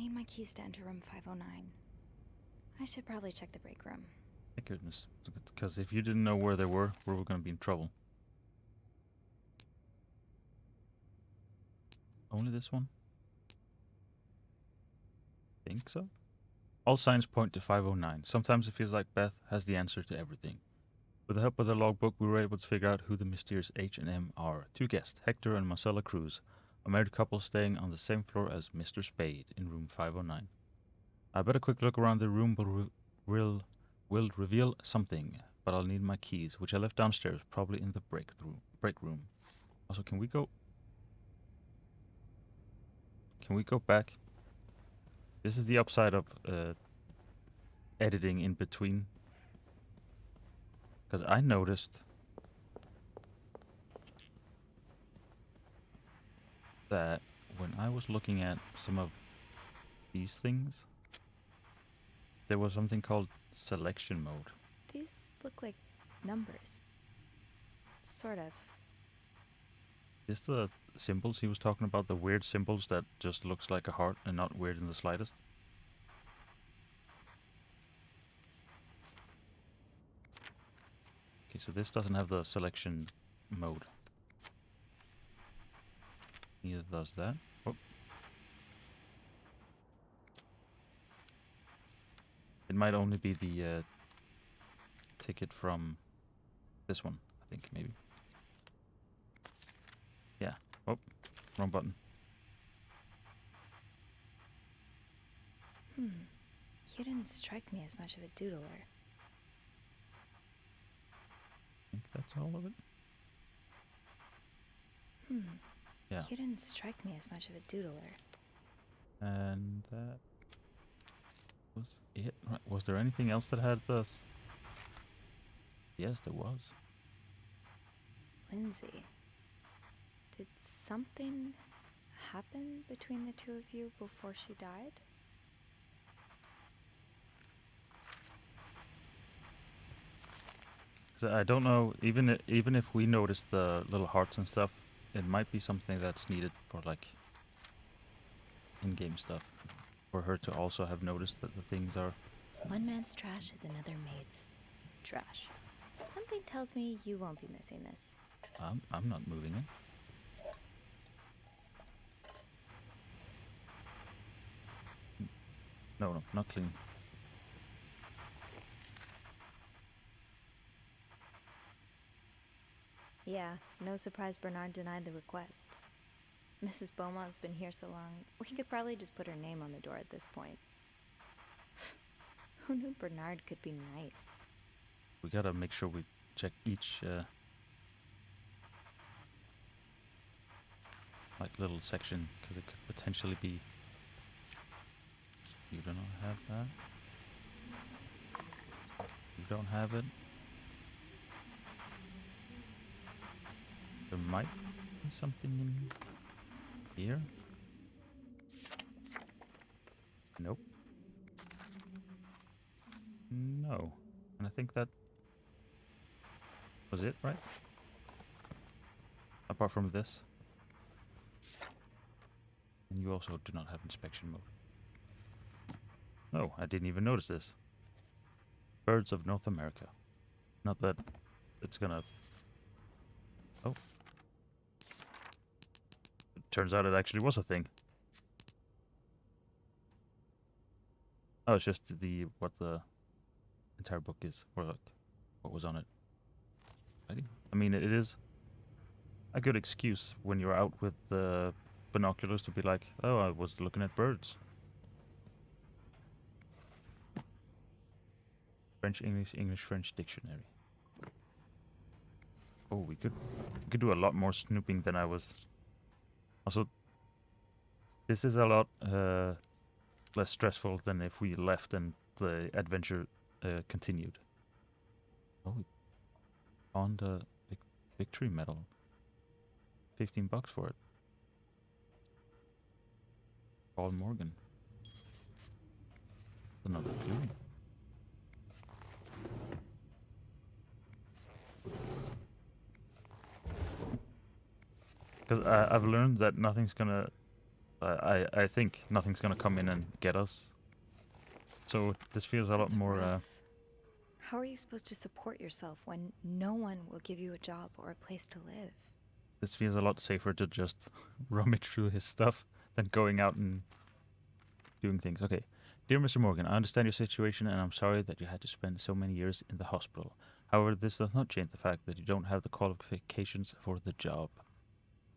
need my keys to enter room 509. I should probably check the break room. Thank goodness. Because if you didn't know where they were, we were going to be in trouble. Only this one? Think so? All signs point to 509. Sometimes it feels like Beth has the answer to everything. With the help of the logbook, we were able to figure out who the mysterious H and M are. Two guests, Hector and Marcella Cruz, a married couple staying on the same floor as Mr. Spade in room 509. I bet a quick look around the room will reveal something, but I'll need my keys, which I left downstairs, probably in the break room. Also, can we go back? This is the upside of editing in between. Because I noticed that when I was looking at some of these things, there was something called selection mode. These look like numbers. Sort of. Is the symbols he was talking about, the weird symbols that just looks like a heart and not weird in the slightest? Okay, so this doesn't have the selection mode. Neither does that. Oh. It might only be the ticket from this one, I think, maybe. Yeah. Oh, wrong button. You didn't strike me as much of a doodler. I think that's all of it. Yeah. You didn't strike me as much of a doodler. And that was it. Right. Was there anything else that had this? Yes, there was. Lindsay, did something happen between the two of you before she died? So I don't know. Even if we notice the little hearts and stuff, it might be something that's needed for like in-game stuff. For her to also have noticed that the things are. One man's trash is another maid's trash. Something tells me you won't be missing this. I'm not moving it. No, not clean. Yeah, no surprise Bernard denied the request. Mrs. Beaumont's been here so long, we could probably just put her name on the door at this point. Who knew Bernard could be nice? We gotta make sure we check each like little section, because it could potentially be. You do not have that. You don't have it. There might be something in here. Nope. No. And I think that was it, right? Apart from this. And you also do not have inspection mode. No, I didn't even notice this. Birds of North America. Not that it's gonna... Oh. It turns out it actually was a thing. Oh, it's just what the entire book is, or like what was on it. I mean, it is a good excuse when you're out with the binoculars to be like, oh, I was looking at birds. French, English, English, French dictionary. Oh, we could do a lot more snooping than I was. Also, this is a lot less stressful than if we left and the adventure continued. Oh, we found a victory medal. $15 for it. Paul Morgan. Another clue. Because I've learned that nothing's gonna I think nothing's gonna come in and get us. So this feels a lot That's more. rough. How are you supposed to support yourself when no one will give you a job or a place to live? This feels a lot safer to just rummage through his stuff than going out and doing things. Okay. Dear Mr. Morgan, I understand your situation and I'm sorry that you had to spend so many years in the hospital. However, this does not change the fact that you don't have the qualifications for the job.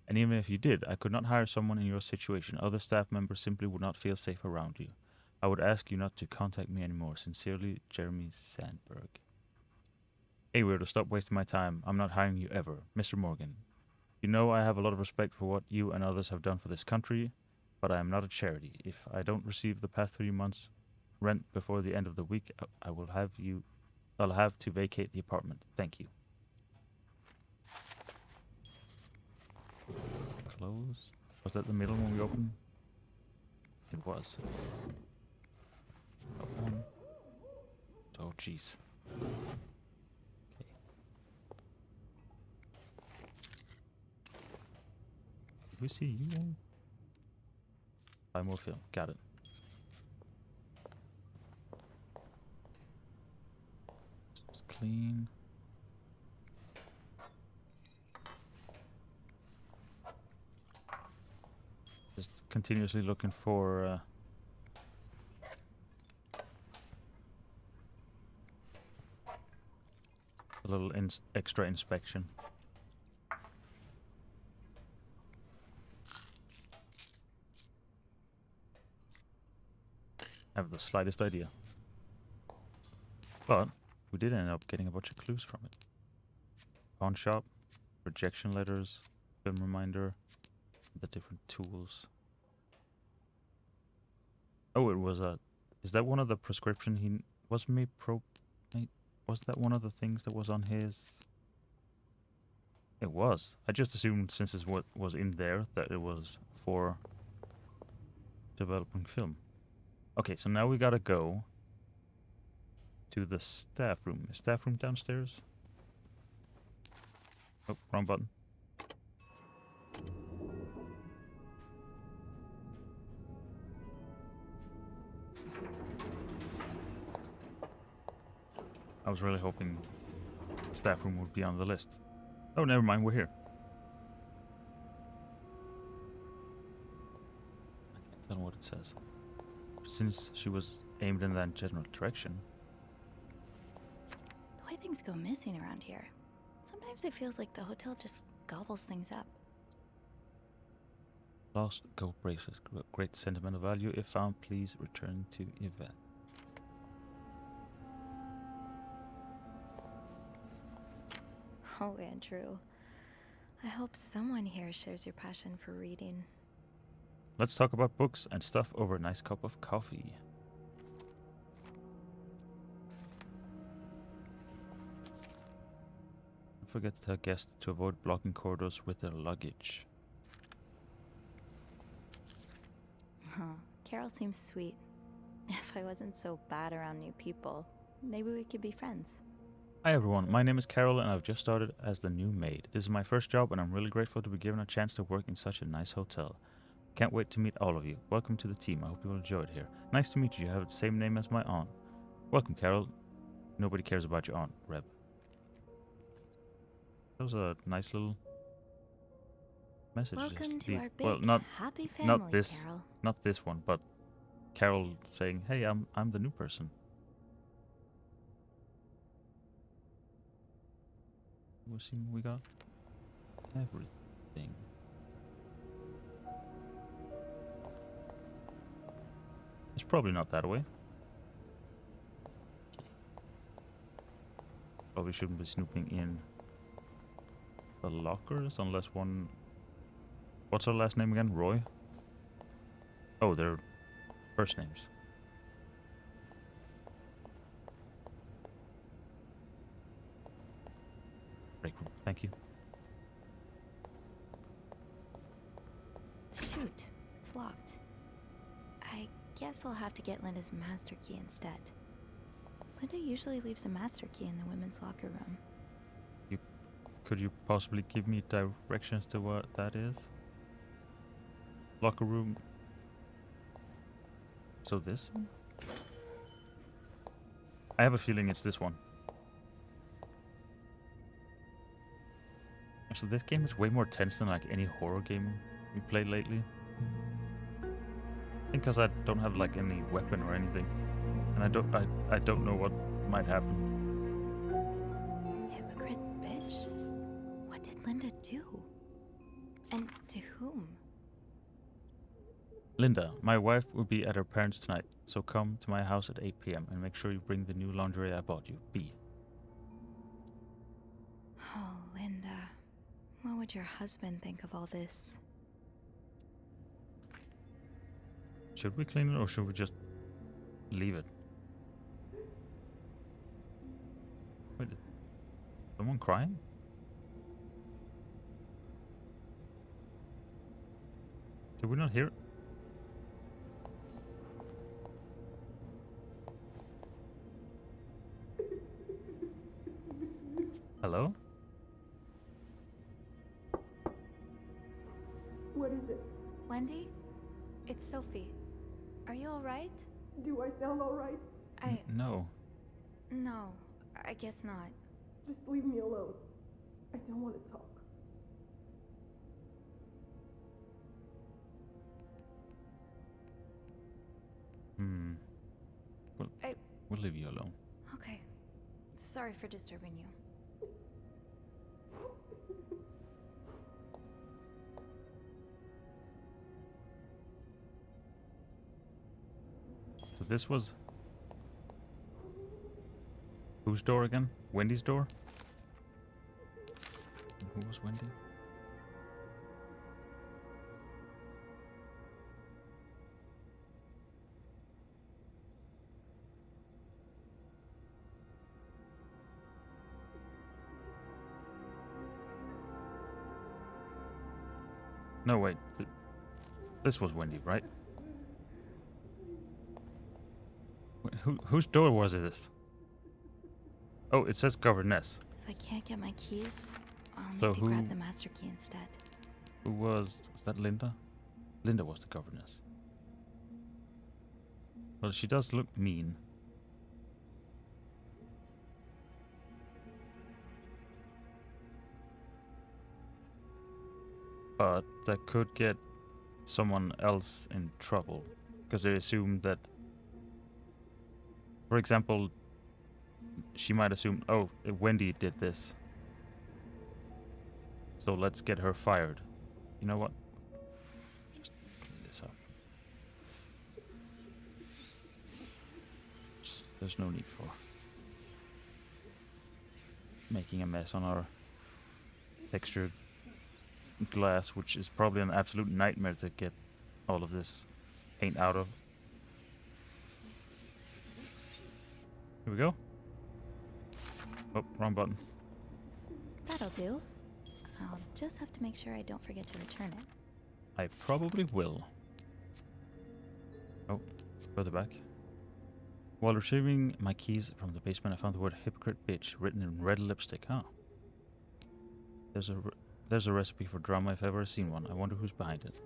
And even if you did, I could not hire someone in your situation. Other staff members simply would not feel safe around you. I would ask you not to contact me anymore. Sincerely, Jeremy Sandberg. Hey, weirdo, stop wasting my time. I'm not hiring you ever. Mr. Morgan, you know I have a lot of respect for what you and others have done for this country, but I am not a charity. If I don't receive the past 3 months' rent before the end of the week, I'll have to vacate the apartment. Thank you. Closed. Was that the middle when we opened? It was. Open. Oh, jeez. Okay. Did we see you? Buy more film. Got it. Just clean. Just continuously looking for a little extra inspection. I have the slightest idea. But we did end up getting a bunch of clues from it. Pawn shop, rejection letters, film reminder, the different tools. Oh, it was a. Is that one of the prescription he was made pro? Was that one of the things that was on his? It was. I just assumed since it's what was in there that it was for developing film. Okay, so now we gotta go to the staff room. Is staff room downstairs? Oh, wrong button. I was really hoping staff room would be on the list. Oh, never mind, we're here. I can't tell what it says. Since she was aimed in that general direction. The way things go missing around here, sometimes it feels like the hotel just gobbles things up. Lost gold bracelets, great sentimental value. If found, please return to Yvette. Oh, Andrew. I hope someone here shares your passion for reading. Let's talk about books and stuff over a nice cup of coffee. Don't forget to tell guests to avoid blocking corridors with their luggage. Huh. Carol seems sweet. If I wasn't so bad around new people, maybe we could be friends. Hi everyone, my name is Carol and I've just started as the new maid. This is my first job and I'm really grateful to be given a chance to work in such a nice hotel. Can't wait to meet all of you. Welcome to the team. I hope you will enjoy it here. Nice to meet you. You have the same name as my aunt. Welcome, Carol. Nobody cares about your aunt, Reb. That was a nice little message. Welcome to our big, well, happy family, not this, Carol. not this one, but Carol saying, "Hey, I'm the new person." We'll see what we got. Everything. It's probably not that way. Probably shouldn't be snooping in the lockers unless one. What's her last name again? Roy? Oh, they're first names. Break room. Thank you. Shoot, it's locked. I guess I'll have to get Linda's master key instead. Linda usually leaves a master key in the women's locker room. Could you possibly give me directions to what that is? Locker room So this one? I have a feeling it's this one. So this game is way more tense than like any horror game we played lately. I think because I don't have like any weapon or anything, and I don't know what might happen. Hypocrite bitch? What did Linda do? And to whom? Linda, my wife will be at her parents tonight, so come to my house at 8 p.m. and make sure you bring the new lingerie I bought you. B. Oh, Linda. What would your husband think of all this? Should we clean it or should we just leave it? Wait, is someone crying? Did we not hear it? Hello? What is it? Wendy? It's Sophie. Are you alright? Do I sound alright? No. No, I guess not. Just leave me alone. I don't want to talk. We'll leave you alone. Okay. Sorry for disturbing you. So this was... Whose door again? Wendy's door? Who was Wendy? No, wait. This was Wendy, right? Whose door was this? Oh, it says governess. If I can't get my keys, I'll So need to grab the master key instead. Who was that Linda? Linda was the governess. Well, she does look mean. But that could get someone else in trouble. Because they assume that... For example, she might assume, oh, Wendy did this. So let's get her fired. You know what? Just clean this up. There's no need for making a mess on our textured glass, which is probably an absolute nightmare to get all of this paint out of. Here we go. Oh, wrong button. That'll do. I'll just have to make sure I don't forget to return it. I probably will. Oh, further back. While retrieving my keys from the basement, I found the word hypocrite bitch written in red lipstick. Huh. There's a recipe for drama if I've ever seen one. I wonder who's behind it.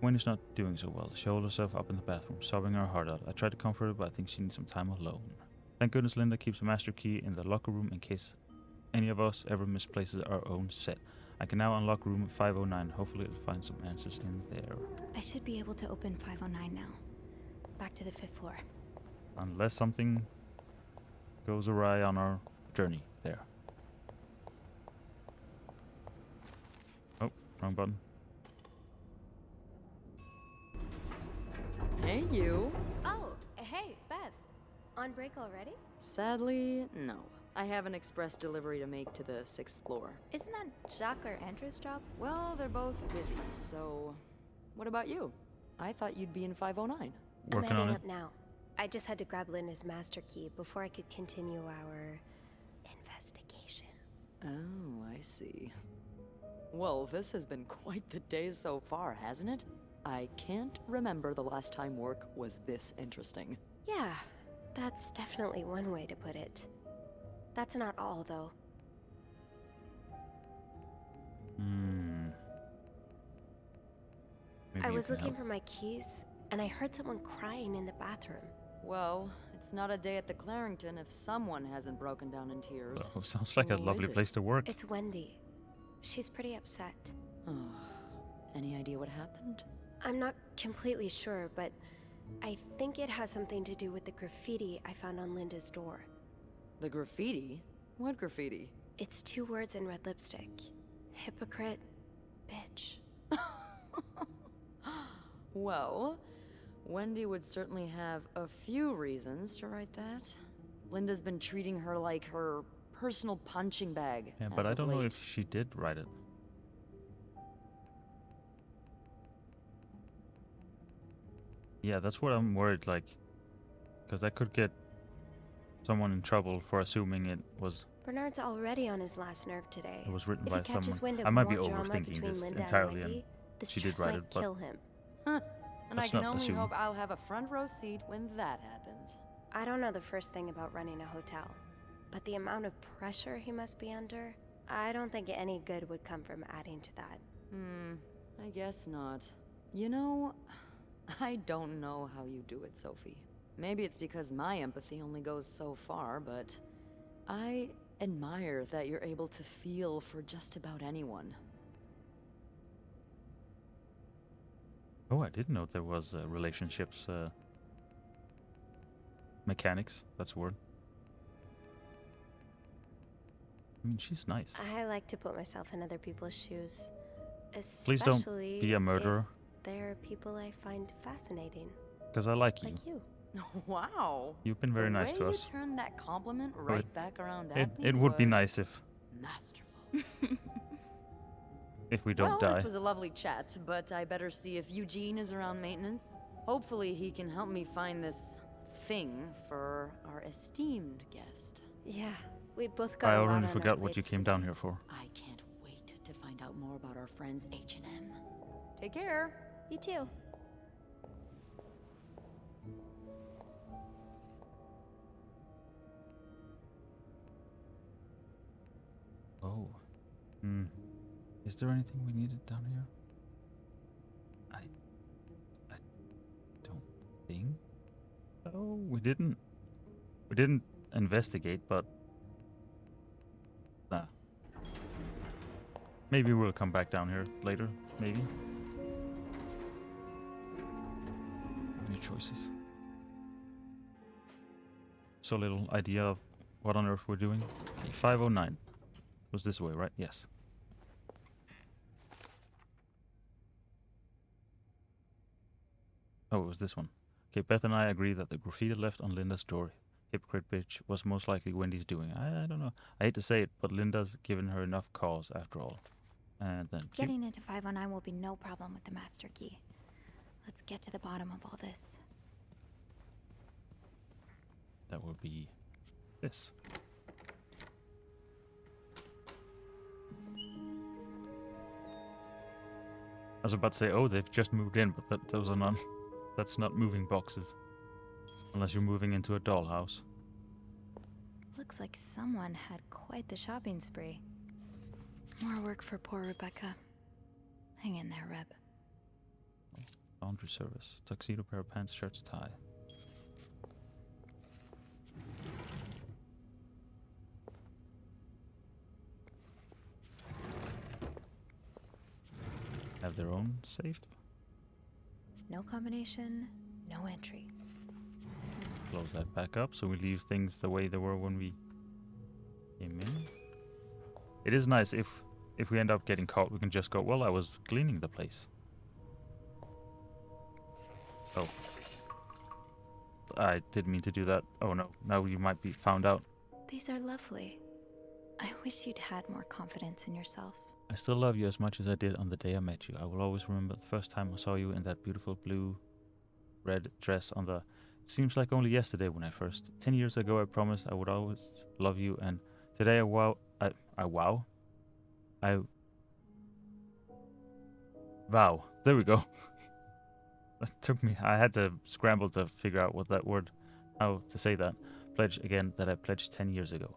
Wendy's not doing so well. She holed herself up in the bathroom, sobbing her heart out. I tried to comfort her, but I think she needs some time alone. Thank goodness Linda keeps a master key in the locker room in case any of us ever misplaces our own set. I can now unlock room 509. Hopefully it'll find some answers in there. I should be able to open 509 now. Back to the 5th floor. Unless something goes awry on our journey there. Oh, wrong button. Hey, you. Oh, hey, Beth. On break already? Sadly, no. I have an express delivery to make to the 6th floor. Isn't that Jacques or Andrew's job? Well, they're both busy, so... What about you? I thought you'd be in 509. Working I'm on heading it. up now. I just had to grab Linda's master key before I could continue our investigation. Oh, I see. Well, this has been quite the day so far, hasn't it? I can't remember the last time work was this interesting. Yeah, that's definitely one way to put it. That's not all, though. Maybe I you was can looking help. for my keys, and I heard someone crying in the bathroom. Well, it's not a day at the Clarington if someone hasn't broken down in tears. Oh, sounds like a Who lovely is it? place to work. It's Wendy. She's pretty upset. Any idea what happened? I'm not completely sure, but I think it has something to do with the graffiti I found on Linda's door. The graffiti? What graffiti? It's 2 words in red lipstick. Hypocrite, bitch. Well, Wendy would certainly have a few reasons to write that. Linda's been treating her like her personal punching bag. Yeah, but as I of don't know late. if she did write it. Yeah, that's what I'm worried, like, because that could get someone in trouble for assuming it was Bernard's already on his last nerve today. written If by he catches someone. wind of I might more be drama overthinking between this Linda entirely, and and Wendy, the she did stress write might it, but kill him. And I let's can not only assume. hope I'll have a front row seat when that happens. I don't know the first thing about running a hotel, but the amount of pressure he must be under, I don't think any good would come from adding to that. I guess not. You know, I don't know how you do it, Sophie. Maybe it's because my empathy only goes so far, but I admire that you're able to feel for just about anyone. Oh, I didn't know there was relationships mechanics. That's a word. I mean, she's nice. I like to put myself in other people's shoes, Please don't especially be a murderer, if they're people I find fascinating, because I like you. like you. Wow. You've been very nice to The way us. you turned that compliment right back around at me It would be was nice if masterful. we don't Well, die. this was a lovely chat, but I better see if Eugene is around maintenance. Hopefully he can help me find this thing for our esteemed guest. Yeah, we both got I a lot already on our forgot what you plates came today. down here for. I can't wait to find out more about our friends H&M. Take care. You too. Oh. Is there anything we needed down here? I don't think so. We didn't investigate, but nah. Maybe we'll come back down here later, maybe. Any choices? So little idea of what on earth we're doing. Okay, 509. Was this way, right? Yes. Oh, it was this one. Okay, Beth and I agree that the graffiti left on Linda's door, hypocrite bitch, was most likely Wendy's doing. I don't know. I hate to say it, but Linda's given her enough cause after all. And then Q. Getting into 509 will be no problem with the master key. Let's get to the bottom of all this. That would be this. I was about to say, oh, they've just moved in, but those are not. That's not moving boxes. Unless you're moving into a dollhouse. Looks like someone had quite the shopping spree. More work for poor Rebecca. Hang in there, Reb. Laundry service. Tuxedo, pair of pants, shirts, tie. Have their own safe. No combination, no entry. Close that back up so we leave things the way they were when we came in. It is nice if we end up getting caught, we can just go, well, I was cleaning the place. Oh. I didn't mean to do that. Oh no, now you might be found out. These are lovely. I wish you'd had more confidence in yourself. I still love you as much as I did on the day I met you. I will always remember the first time I saw you in that beautiful blue-red dress on the... It seems like only yesterday when I first... 10 years ago I promised I would always love you, and today I vow. There we go. That took me... I had to scramble to figure out what that word... How to say that. Pledge again that I pledged 10 years ago.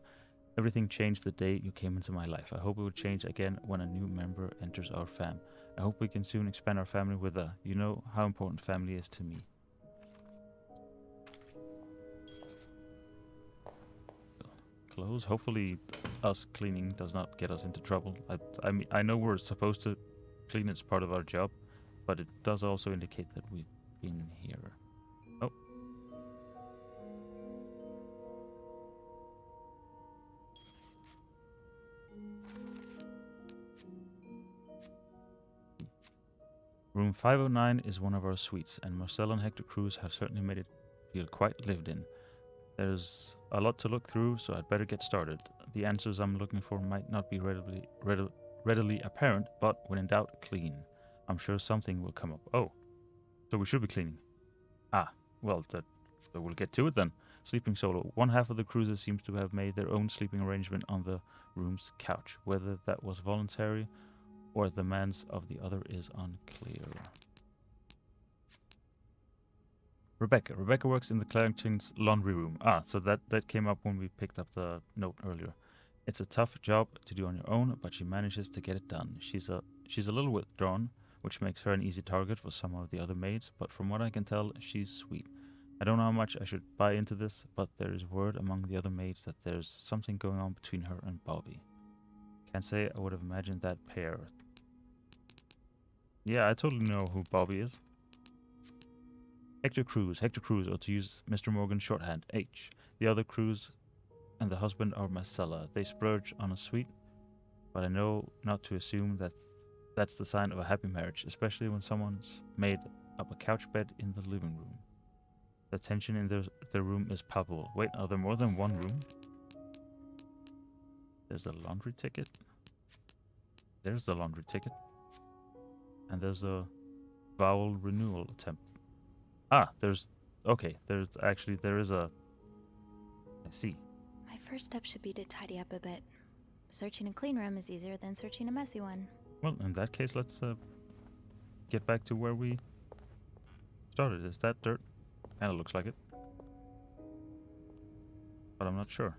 Everything changed the day you came into my life. I hope it would change again when a new member enters our fam. I hope we can soon expand our family with a, you know how important family is to me. Close. Hopefully us cleaning does not get us into trouble. I mean, I know we're supposed to clean, it's part of our job, but it does also indicate that we've been here. Oh. Room 509 is one of our suites, and Marcel and Hector Cruz have certainly made it feel quite lived in. There's a lot to look through, so I'd better get started. The answers I'm looking for might not be readily apparent, but when in doubt, clean. I'm sure something will come up. Oh, so we should be cleaning. Ah, well, so we'll get to it then. Sleeping solo. One half of the cruisers seems to have made their own sleeping arrangement on the room's couch. Whether that was voluntary or the demands of the other is unclear. Rebecca works in the Clarington's laundry room. Ah, so that came up when we picked up the note earlier. It's a tough job to do on your own, but she manages to get it done. She's a little withdrawn, which makes her an easy target for some of the other maids, but from what I can tell, she's sweet. I don't know how much I should buy into this, but there is word among the other maids that there's something going on between her and Bobby. Can't say I would have imagined that pair. Yeah, I totally know who Bobby is. Hector Cruz, or to use Mr. Morgan's shorthand, H. The other Cruz and the husband are Marcella. They splurge on a suite, but I know not to assume that that's the sign of a happy marriage, especially when someone's made up a couch bed in the living room. The tension in their room is palpable. Wait, are there more than one room? There's a laundry ticket. There's the laundry ticket. And there's a vowel renewal attempt. Ah, there is a... I see. My first step should be to tidy up a bit. Searching a clean room is easier than searching a messy one. Well, in that case, let's get back to where we started. Is that dirt? Kinda looks like it. But I'm not sure.